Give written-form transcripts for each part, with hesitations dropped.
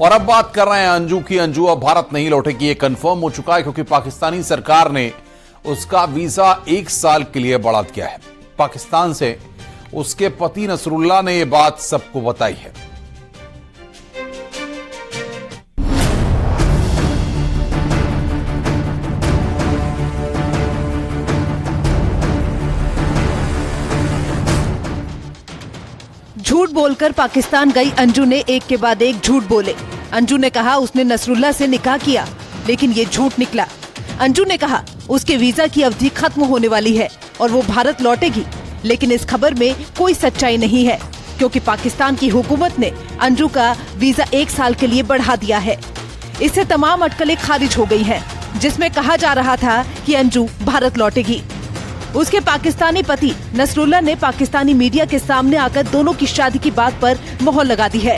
और अब बात कर रहे हैं अंजू की। अंजू अब भारत नहीं लौटेगी, ये कंफर्म हो चुका है क्योंकि पाकिस्तानी सरकार ने उसका वीजा 1 साल के लिए बढ़ा दिया है। पाकिस्तान से उसके पति नसरुल्लाह ने यह बात सबको बताई है। झूठ बोलकर पाकिस्तान गई अंजू ने एक के बाद एक झूठ बोले। अंजू ने कहा उसने नसरुल्लाह से निकाह किया, लेकिन ये झूठ निकला। अंजू ने कहा उसके वीजा की अवधि खत्म होने वाली है और वो भारत लौटेगी, लेकिन इस खबर में कोई सच्चाई नहीं है क्योंकि पाकिस्तान की हुकूमत ने अंजू का वीजा 1 साल के लिए बढ़ा दिया है। इससे तमाम अटकलें खारिज हो गई हैं, जिसमें कहा जा रहा था कि अंजू भारत लौटेगी। उसके पाकिस्तानी पति नसरुल्लाह ने पाकिस्तानी मीडिया के सामने आकर दोनों की शादी की बात पर मोहर लगा दी है।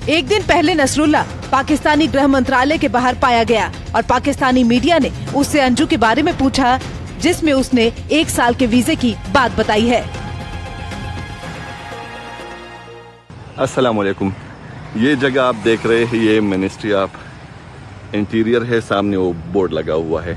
एक दिन पहले नसरुल्लाह पाकिस्तानी गृह मंत्रालय के बाहर पाया गया और पाकिस्तानी मीडिया ने उससे अंजू के बारे में पूछा, जिसमें उसने 1 साल के वीजे की बात बताई है। अस्सलाम वालेकुम। ये जगह आप देख रहे हैं, ये मिनिस्ट्री ऑफ इंटीरियर है, सामने वो बोर्ड लगा हुआ है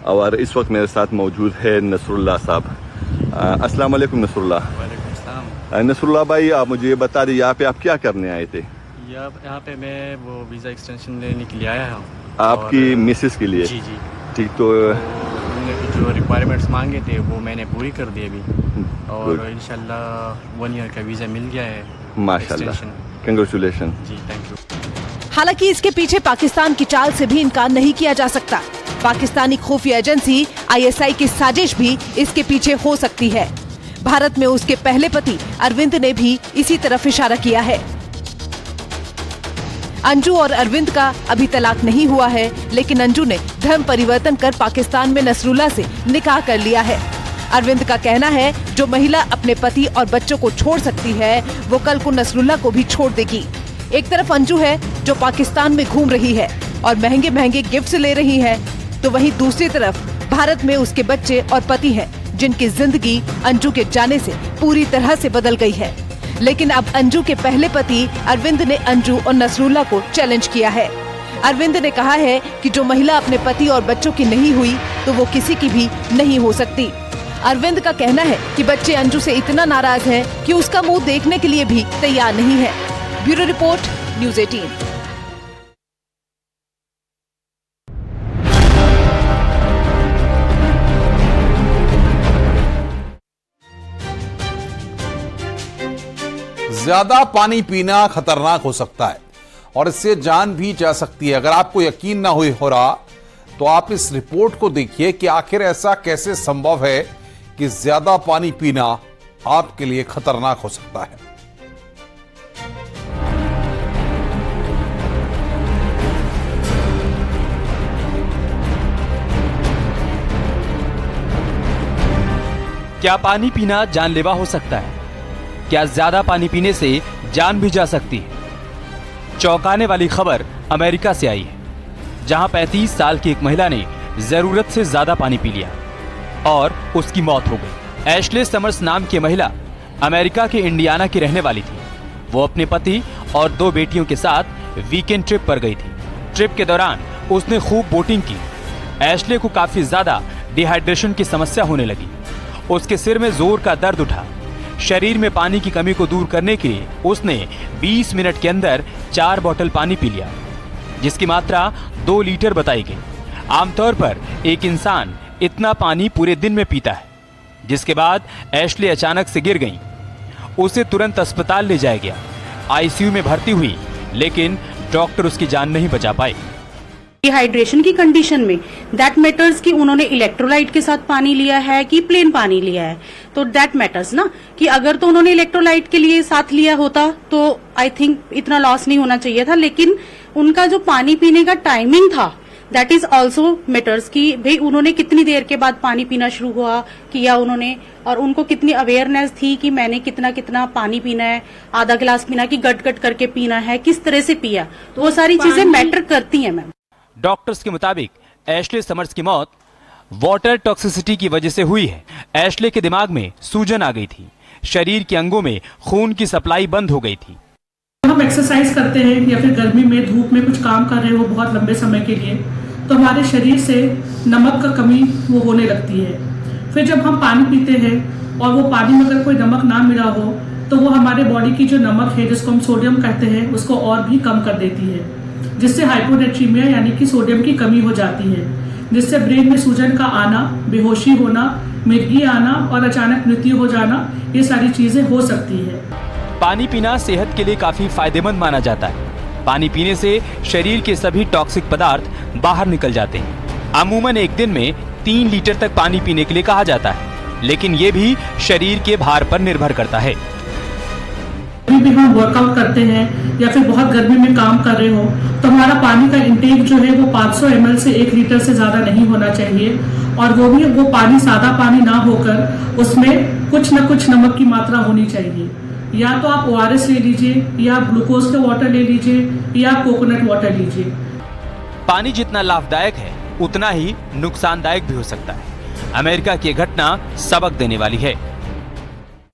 और इस वक्त मेरे साथ मौजूद है नसरुल्लाह साहब। अस्सलाम वालेकुम नसरुल्लाह। वालेकुम सलाम। नसरुल्लाह भाई, आप मुझे ये बता दें यहाँ पे आप क्या करने आए थे? यहाँ पे मैं वो वीज़ा एक्सटेंशन लेने के लिए आया हूँ। आपकी मिसेस के लिए? जी जी ठीक। तो उन्होंने जो रिक्वायरमेंट्स मांगे थे वो मैंने पूरी कर दी अभी और इंशाल्लाह 1 ईयर का वीज़ा मिल गया है। माशाल्लाह, कंग्रेचुलेशन। Ji thank you. हालांकि इसके पीछे पाकिस्तान की चाल से भी इनकार नहीं किया जा सकता। पाकिस्तानी खुफिया एजेंसी ISI की साजिश भी इसके पीछे हो सकती है। भारत में उसके पहले पति अरविंद ने भी इसी तरफ इशारा किया है। अंजू और अरविंद का अभी तलाक नहीं हुआ है, लेकिन अंजू ने धर्म परिवर्तन कर पाकिस्तान में नसरुल्लाह से निकाह कर लिया है। अरविंद का कहना है जो महिला अपने पति और बच्चों को छोड़ सकती है, वो कल को नसरुल्लाह को भी छोड़ देगी। एक तरफ अंजू है जो पाकिस्तान में घूम रही है और महंगे महंगे गिफ्ट्स ले रही है, तो वहीं दूसरी तरफ भारत में उसके बच्चे और पति हैं, जिनकी जिंदगी अंजू के जाने से पूरी तरह से बदल गई है। लेकिन अब अंजू के पहले पति अरविंद ने अंजू और नसरुल्लाह को चैलेंज किया है। अरविंद ने कहा है कि जो महिला अपने पति और बच्चों की नहीं हुई तो वो किसी की भी नहीं हो सकती। अरविंद का कहना है कि बच्चे अंजू से इतना नाराज हैं कि उसका मुंह देखने के लिए भी तैयार नहीं है। Bureau report, news 18। ज्यादा पानी पीना खतरनाक हो सकता है और इससे जान भी जा सकती है। अगर आपको यकीन ना हो रहा तो आप इस रिपोर्ट को देखिए कि आखिर ऐसा कैसे संभव है कि ज्यादा पानी पीना आपके लिए खतरनाक हो सकता है। क्या पानी पीना जानलेवा हो सकता है? क्या ज्यादा पानी पीने से जान भी जा सकती है? चौंकाने वाली खबर अमेरिका से आई है, जहां 35 साल की एक महिला ने जरूरत से ज्यादा पानी पी लिया और उसकी मौत हो गई। एशले समर्स नाम की महिला अमेरिका के इंडियाना की रहने वाली थी। वो अपने पति और 2 बेटियों के साथ वीकेंड ट्रिप पर गई थी। ट्रिप के दौरान उसने खूब बोटिंग की। एशले को काफी ज्यादा डिहाइड्रेशन की समस्या होने लगी। उसके सिर में जोर का दर्द उठा। शरीर में पानी की कमी को दूर करने के लिए उसने 20 मिनट के अंदर 4 बोतल पानी पी लिया, जिसकी मात्रा 2 लीटर बताई गई। आमतौर पर एक इंसान इतना पानी पूरे दिन में पीता है। जिसके बाद एशले अचानक से गिर गईं। उसे तुरंत अस्पताल ले जाया गया। ICU में भर्ती हुई, लेकिन डॉक्टर उसकी जान नहीं बचा पाए। डिहाइड्रेशन की कंडीशन में दैट मैटर्स कि उन्होंने इलेक्ट्रोलाइट के साथ पानी लिया है कि प्लेन पानी लिया है, तो दैट मैटर्स ना, कि अगर तो उन्होंने इलेक्ट्रोलाइट के लिए साथ लिया होता तो आई थिंक इतना लॉस नहीं होना चाहिए था। लेकिन उनका जो पानी पीने का टाइमिंग था दैट इज ऑल्सो मैटर्स कि भाई उन्होंने कितनी देर के बाद पानी पीना शुरू किया उन्होंने, और उनको कितनी अवेयरनेस थी कि मैंने कितना कितना पानी पीना है, आधा गिलास पीना कि गट गट करके पीना है, किस तरह से पिया, तो वो सारी चीजें मैटर करती हैं मैम। डॉक्टर्स के मुताबिक एशले समर्स की मौत वाटर टॉक्सिसिटी की वजह से हुई है। एशले के दिमाग में सूजन आ गई थी। शरीर के अंगों में खून की सप्लाई बंद हो गई थी। हम एक्सरसाइज करते हैं या फिर गर्मी में धूप में कुछ काम कर रहे हो बहुत लंबे समय के लिए, तो हमारे शरीर से नमक का कमी वो होने लगती है। फिर जब हम पानी पीते हैं और वो पानी में अगर कोई नमक ना मिला हो तो वो हमारे बॉडी की जो नमक है, जिसको हम सोडियम कहते हैं, उसको और भी कम कर देती है, जिससे हाइपोनेट्रीमिया यानी कि सोडियम की कमी हो जाती है, जिससे ब्रेन में सूजन का आना, बेहोशी होना, मिर्गी आना और अचानक मृत्यु हो जाना, ये सारी चीजें हो सकती है। पानी पीना सेहत के लिए काफी फायदेमंद माना जाता है। पानी पीने से शरीर के सभी टॉक्सिक पदार्थ बाहर निकल जाते हैं। अमूमन एक दिन में 3 लीटर तक पानी पीने के लिए कहा जाता है, लेकिन ये भी शरीर के भार पर निर्भर करता है। कभी भी हम वर्कआउट करते हैं या फिर बहुत गर्मी में काम कर रहे हो तो हमारा पानी का इंटेक जो है वो 500 ml से 1 लीटर से ज्यादा नहीं होना चाहिए, और वो पानी सादा पानी ना होकर उसमें कुछ न कुछ नमक की मात्रा होनी चाहिए। या तो आप ORS ले लीजिए, या आप ग्लूकोज का वाटर ले लीजिए, या आप कोकोनट वाटर लीजिए। पानी जितना लाभदायक है उतना ही नुकसानदायक भी हो सकता है। अमेरिका की घटना सबक देने वाली है,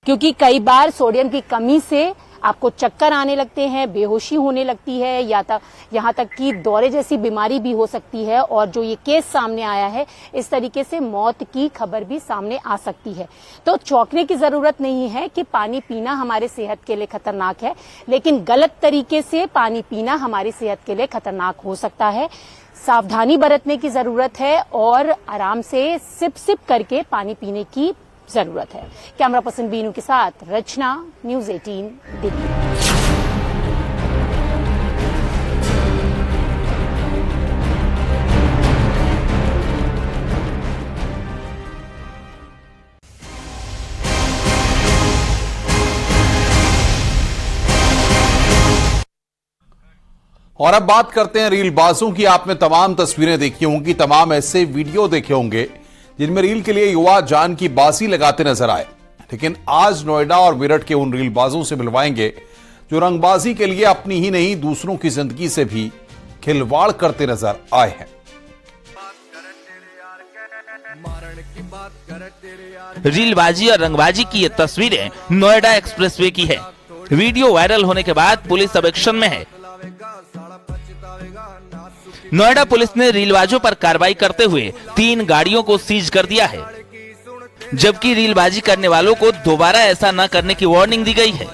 क्योंकि कई बार सोडियम की कमी से आपको चक्कर आने लगते हैं, बेहोशी होने लगती है, या यहाँ तक कि दौरे जैसी बीमारी भी हो सकती है। और जो ये केस सामने आया है, इस तरीके से मौत की खबर भी सामने आ सकती है। तो चौंकने की जरूरत नहीं है कि पानी पीना हमारे सेहत के लिए खतरनाक है, लेकिन गलत तरीके से पानी पीना हमारी सेहत के लिए खतरनाक हो सकता है। सावधानी बरतने की जरूरत है और आराम से सिप सिप करके पानी पीने की जरूरत है। कैमरा पर्सन बीनू के साथ रचना, न्यूज़ 18 दिल्ली। और अब बात करते हैं रीलबाजों की। आपने तमाम तस्वीरें देखी होंगी, तमाम ऐसे वीडियो देखे होंगे जिनमें रील के लिए युवा जान की बाजी लगाते नजर आए। लेकिन आज नोएडा और मेरठ के उन रीलबाजों से मिलवाएंगे जो रंगबाजी के लिए अपनी ही नहीं दूसरों की जिंदगी से भी खिलवाड़ करते नजर आए हैं। रीलबाजी और रंगबाजी की ये तस्वीरें नोएडा एक्सप्रेसवे की है। वीडियो वायरल होने के बाद पुलिस अब एक्शन में है। नोएडा पुलिस ने रीलबाजों पर कार्रवाई करते हुए 3 गाड़ियों को सीज कर दिया है, जबकि रीलबाजी करने वालों को दोबारा ऐसा न करने की वार्निंग दी गई है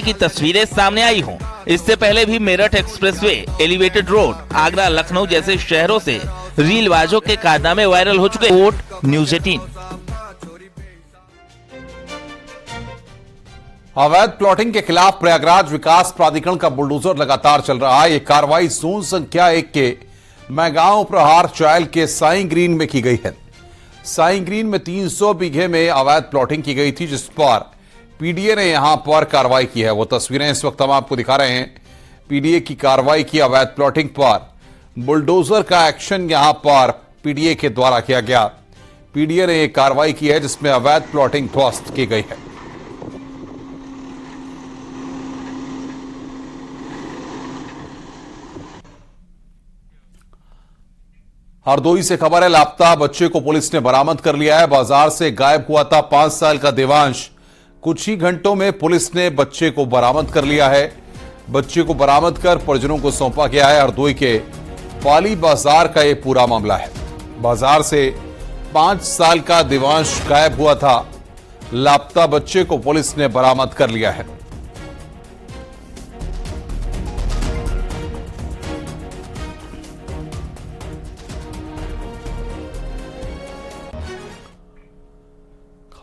कि तस्वीरें सामने आई हों। इससे पहले भी Meerut expressway, elevated road, Agra, Lucknow जैसे शहरों से रीलबाजों के कारनामे वायरल हो चुके। Court news 18। अवैध प्लॉटिंग के खिलाफ प्रयागराज विकास प्राधिकरण का बुलडोजर लगातार चल रहा है। यह कार्रवाई जोन संख्या 1 के मैगांव प्रहार चायल के साई ग्रीन में की गई है। साई ग्रीन में 300 बीघे में अवैध प्लॉटिंग की गई थी, जिस पर पीडीए ने यहां पर कार्रवाई की है। वो तस्वीरें इस वक्त हम आपको दिखा रहे हैं। पीडीए की कार्रवाई की अवैध प्लॉटिंग पर बुलडोजर का एक्शन यहां पर पीडीए के द्वारा किया गया। पीडीए ने यह कार्रवाई की है जिसमें अवैध प्लॉटिंग ध्वस्त की गई है। हरदोई से खबर है, लापता बच्चे को पुलिस ने बरामद कर लिया है। बाजार से गायब हुआ था 5 साल का देवांश। कुछ ही घंटों में पुलिस ने बच्चे को बरामद कर लिया है। बच्चे को बरामद कर परिजनों को सौंपा गया है। हरदोई के पाली बाजार का यह पूरा मामला है। बाजार से 5 साल का देवांश गायब हुआ था। लापता बच्चे को पुलिस ने बरामद कर लिया है।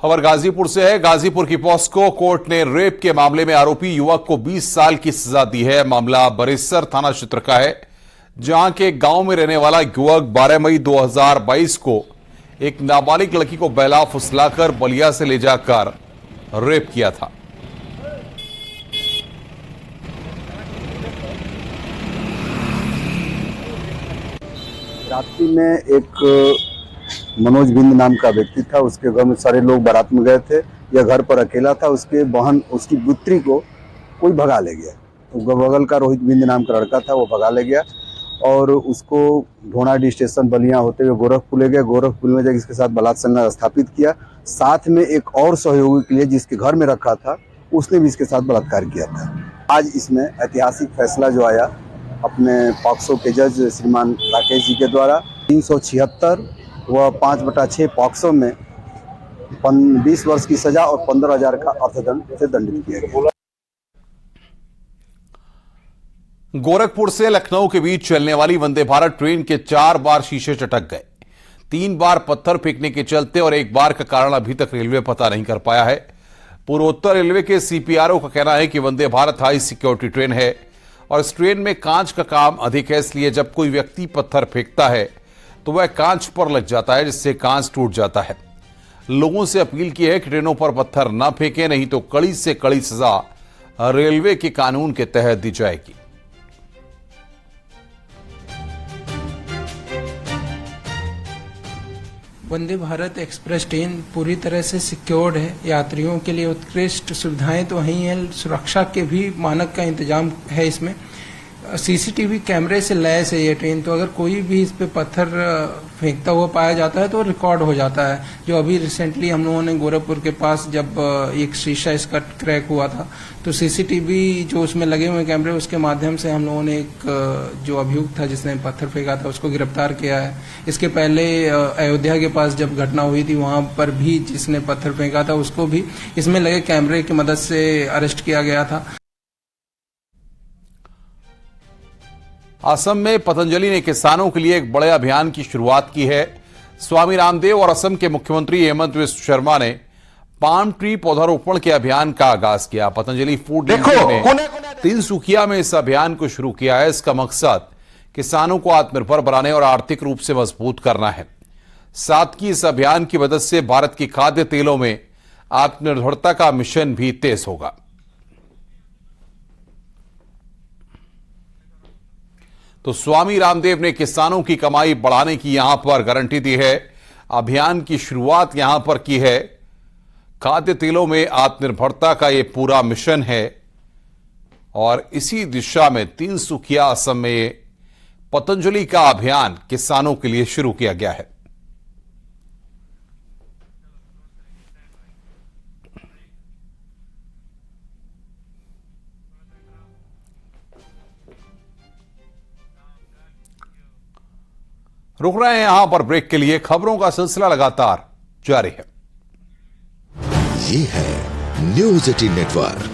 खबर गाजीपुर से है। गाजीपुर की पॉस्को कोर्ट ने रेप के मामले में आरोपी युवक को 20 साल की सजा दी है। मामला बरेसर थाना क्षेत्र का है, जहां के गांव में रहने वाला युवक 12 मई 2022 को एक नाबालिग लड़की को बहला फुसलाकर बलिया से ले जाकर रेप किया था। रात्रि में एक मनोज बिंद नाम का व्यक्ति था, उसके घर में सारे लोग बारात में गए थे। यह घर पर अकेला था। उसके बहन, उसकी पुत्री को कोई भगा ले गया। तो बगल का रोहित बिंद नाम का लड़का था, वो भगा ले गया और उसको ढोनाडी स्टेशन बलिया होते हुए गोरखपुर ले गया। गोरखपुर में जाकर इसके साथ बलात्कार संघर्ष स्थापित किया। साथ में एक और सहयोगी के लिए जिसके घर में रखा था, उसने भी इसके साथ बलात्कार किया था। आज इसमें ऐतिहासिक फैसला जो आया अपने पॉक्सो के जज श्रीमान राकेश जी के द्वारा 376 व 5/6 पॉक्सो में 20 वर्ष की सजा और 15,000 का अर्थदंड से दंडित किया गया। गोरखपुर से लखनऊ के बीच चलने वाली वंदे भारत ट्रेन के 4 बार शीशे चटक गए। 3 बार पत्थर फेंकने के चलते और 1 बार का कारण अभी तक रेलवे पता नहीं कर पाया है। पूर्वोत्तर रेलवे के सीपीआरओ का कहना है कि Vande Bharat high security train है और इस ट्रेन में कांच का काम अधिक है, इसलिए जब कोई व्यक्ति पत्थर फेंकता है तो वह कांच पर लग जाता है, जिससे कांच टूट जाता है। लोगों से अपील की है कि ट्रेनों पर पत्थर न फेंकें, नहीं तो कड़ी से कड़ी सजा रेलवे के कानून के तहत दी जाएगी। वंदे भारत एक्सप्रेस ट्रेन पूरी तरह से सिक्योर्ड है। यात्रियों के लिए उत्कृष्ट सुविधाएं तो वहीं हैं, सुरक्षा के भी मानक का इंतजाम है। इसमें सीसीटीवी कैमरे से लैस है ये ट्रेन, तो अगर कोई भी इस पे पत्थर फेंकता हुआ पाया जाता है तो रिकॉर्ड हो जाता है। जो अभी रिसेंटली हम लोगों ने गोरखपुर के पास जब एक शीशा इसका क्रैक हुआ था, तो सीसीटीवी जो उसमें लगे हुए कैमरे उसके माध्यम से हम लोगों ने एक जो अभियुक्त था जिसने पत्थर फेंका था उसको गिरफ्तार किया है। इसके पहले अयोध्या के पास जब घटना हुई थी वहां पर भी जिसने पत्थर फेंका था उसको भी इसमें लगे कैमरे की मदद से अरेस्ट किया गया था। असम में पतंजलि ने किसानों के लिए एक बड़े अभियान की शुरुआत की है। स्वामी रामदेव और असम के मुख्यमंत्री हेमंत बिस्व शर्मा ने पाम ट्री पौधारोपण के अभियान का आगाज किया। पतंजलि फूड लिमिटेड ने तिनसुकिया में इस अभियान को शुरू किया है। इसका मकसद किसानों को आत्मनिर्भर बनाने और आर्थिक रूप से मजबूत करना है। साथ ही इस अभियान की मदद से भारत की खाद्य तेलों में आत्मनिर्भरता का मिशन भी तेज होगा। तो स्वामी रामदेव ने किसानों की कमाई बढ़ाने की यहां पर गारंटी दी है। अभियान की शुरुआत यहां पर की है। खाद्य तेलों में आत्मनिर्भरता का यह पूरा मिशन है और इसी दिशा में तिनसुकिया असम में पतंजलि का अभियान किसानों के लिए शुरू किया गया है। रुक रहे हैं यहां पर ब्रेक के लिए। खबरों का सिलसिला लगातार जारी है। ये है न्यूज़ 18 नेटवर्क।